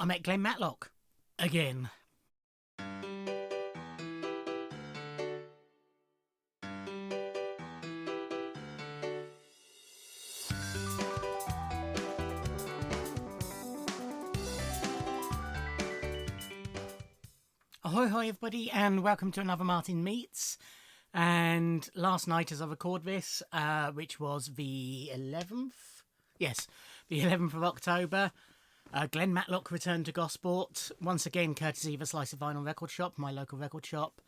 I met Glen Matlock again. Ahoy, hi everybody, and welcome to another Martin Meets. And last night, as I record this, which was the 11th, yes, the 11th of October, Glen Matlock returned to Gosport, once again courtesy of a Slice of Vinyl record shop, my local record shop,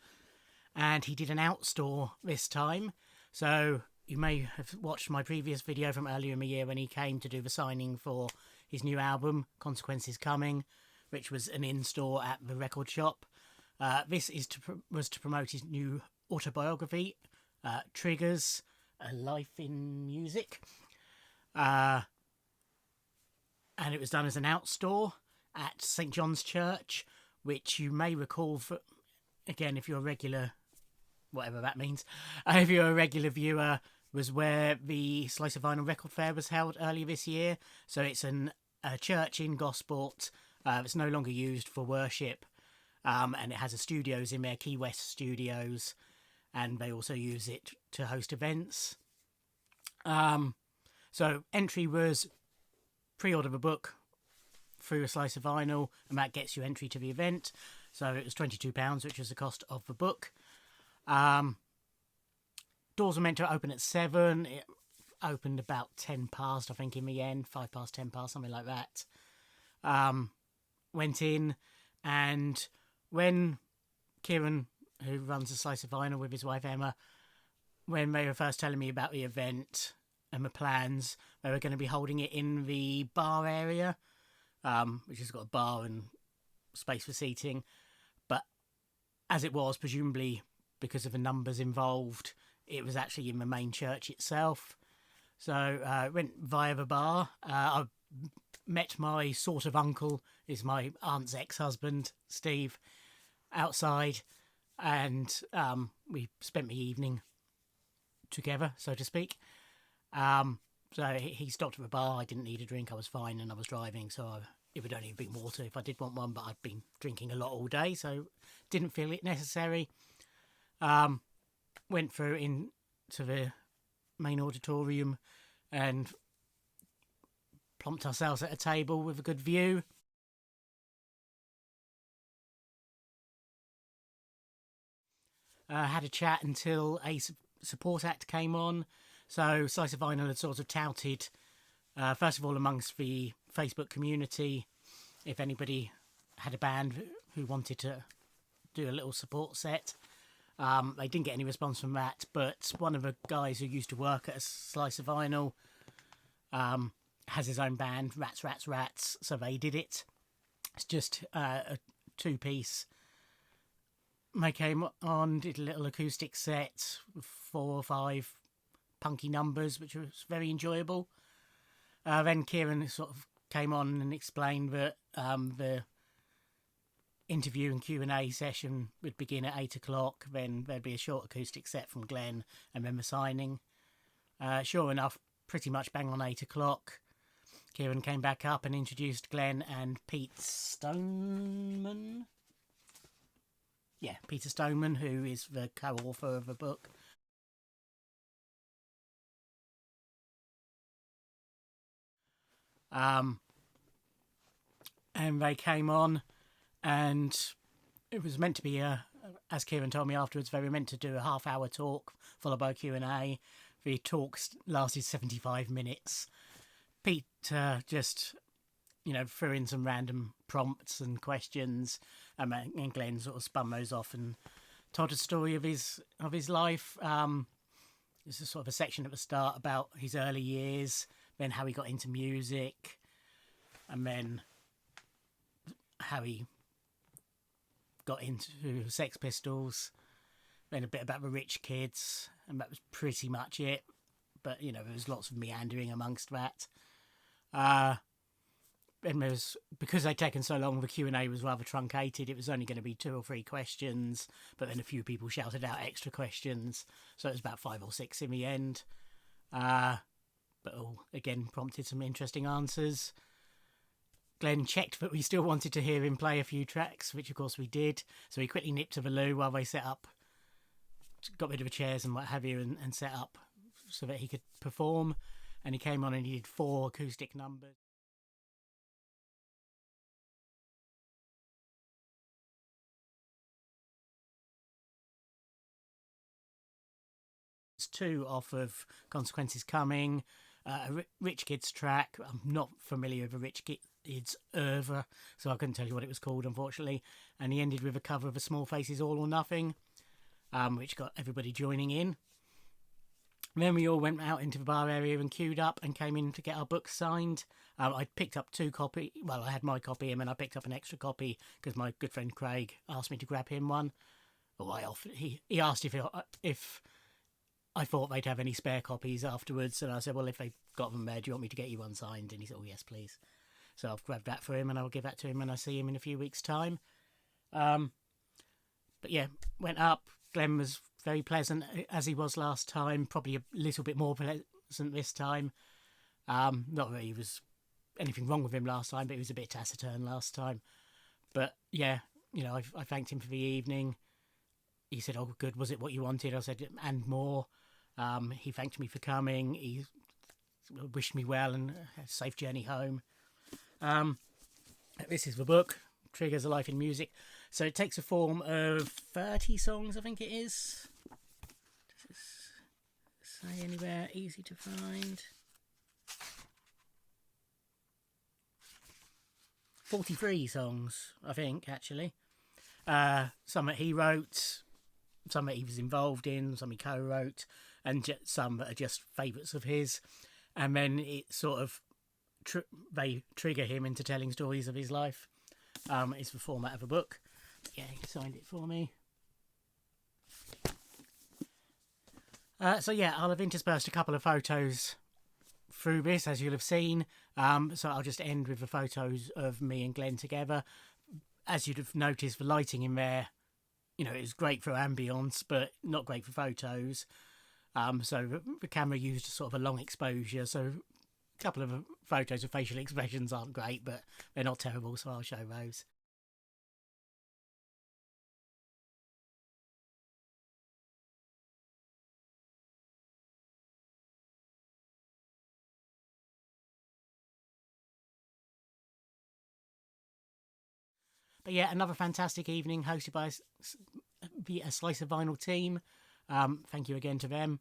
and he did an outstore this time. So you may have watched my previous video from earlier in the year when he came to do the signing for his new album, Consequences Coming, which was an in-store at the record shop. This was to promote his new autobiography, Triggers, A Life in Music. And it was done as an outstore at St John's Church, which you may recall, again, if you're a regular, whatever that means, if you're a regular viewer, was where the Slice of Vinyl Record Fair was held earlier this year. So it's a church in Gosport. It's no longer used for worship. And it has a studios in there, Key West Studios, and they also use it to host events. So entry was pre-order the book through a Slice of Vinyl, and that gets you entry to the event. So it was £22, which was the cost of the book. Doors were meant to open at 7. It opened about 10 past, I think, in the end, 5 past, 10 past, something like that. Went in, and when Kieran, who runs a Slice of Vinyl with his wife Emma, when they were first telling me about the event and the plans, they were going to be holding it in the bar area, which has got a bar and space for seating. But as it was, presumably because of the numbers involved, it was actually in the main church itself. So I went via the bar. I met my sort of uncle, is my aunt's ex-husband, Steve, outside, and we spent the evening together, so to speak. So he stopped at the bar. I didn't need a drink. I was fine, and I was driving, so it would only have been water if I did want one, but I'd been drinking a lot all day, so didn't feel it necessary. Went through into the main auditorium and plonked ourselves at a table with a good view. Had a chat until a support act came on. So Slice of Vinyl had sort of touted, first of all, amongst the Facebook community, if anybody had a band who wanted to do a little support set. They didn't get any response from that, but one of the guys who used to work at a Slice of Vinyl has his own band, Rats, Rats, Rats, so they did it. It's just a two-piece. They came on, did a little acoustic set with 4 or 5 punky numbers, which was very enjoyable. Then Kieran sort of came on and explained that the interview and Q&A session would begin at 8 o'clock, then there'd be a short acoustic set from Glen, and then the signing. Sure enough, pretty much bang on 8 o'clock, Kieran came back up and introduced Glen and Pete Stoneman. Yeah, Peter Stoneman, who is the co-author of the book. And they came on, and it was meant to be as Kieran told me afterwards, they were meant to do a half-hour talk followed by Q&A. The talks lasted 75 minutes. Pete just, threw in some random prompts and questions, and Glen sort of spun those off and told a story of his life. There's a sort of a section at the start about his early years, then how he got into music, and then how he got into Sex Pistols, then a bit about the Rich Kids, and that was pretty much it. But, there was lots of meandering amongst that. And there was, because they'd taken so long, the Q&A was rather truncated. It was only going to be 2 or 3 questions, but then a few people shouted out extra questions, so it was about 5 or 6 in the end. But all, again, prompted some interesting answers. Glen checked that we still wanted to hear him play a few tracks, which of course we did. So he quickly nipped to the loo while they set up, got rid of the chairs and what have you, and set up so that he could perform. And he came on and he did 4 acoustic numbers. 2 off of Consequences Coming, a Rich Kids track. I'm not familiar with the Rich Kids oeuvre, so I couldn't tell you what it was called, unfortunately. And he ended with a cover of a Small Faces All or Nothing, which got everybody joining in. Then we all went out into the bar area and queued up and came in to get our books signed. I picked up 2 copies. Well, I had my copy and then I picked up an extra copy because my good friend Craig asked me to grab him one. Or he asked if I thought they'd have any spare copies afterwards, and I said, well, if they've got them there, do you want me to get you one signed? And he said, oh, yes, please. So I've grabbed that for him, and I'll give that to him when I see him in a few weeks' time. But yeah, went up. Glen was very pleasant, as he was last time, probably a little bit more pleasant this time. Not that he was anything wrong with him last time, but he was a bit taciturn last time. But yeah, you know, I thanked him for the evening. He said, oh, good, was it what you wanted? I said, and more. He thanked me for coming. He wished me well and a safe journey home. This is the book, Triggers a Life in Music. So it takes a form of 30 songs, I think it is. Does it say anywhere easy to find? 43 songs, I think, actually. Some that he wrote, some that he was involved in, some he co-wrote, and some that are just favourites of his. And then it sort of they trigger him into telling stories of his life. It's the format of a book. Yeah, he signed it for me. So yeah, I'll have interspersed a couple of photos through this, as you'll have seen. So I'll just end with the photos of me and Glen together. As you'd have noticed, the lighting in there, you know, is great for ambience, but not great for photos. So the camera used sort of a long exposure, so a couple of photos of facial expressions aren't great, but they're not terrible, so I'll show those. But yeah, another fantastic evening hosted by a Slice of Vinyl team. Thank you again to them.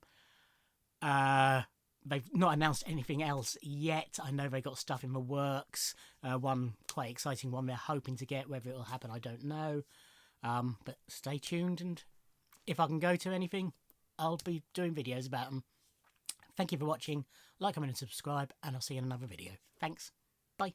They've not announced anything else yet. I know they got stuff in the works. One quite exciting one they're hoping to get. Whether it'll happen, I don't know. But stay tuned, and if I can go to anything, I'll be doing videos about them. Thank you for watching. Like, comment and subscribe, and I'll see you in another video. Thanks. Bye.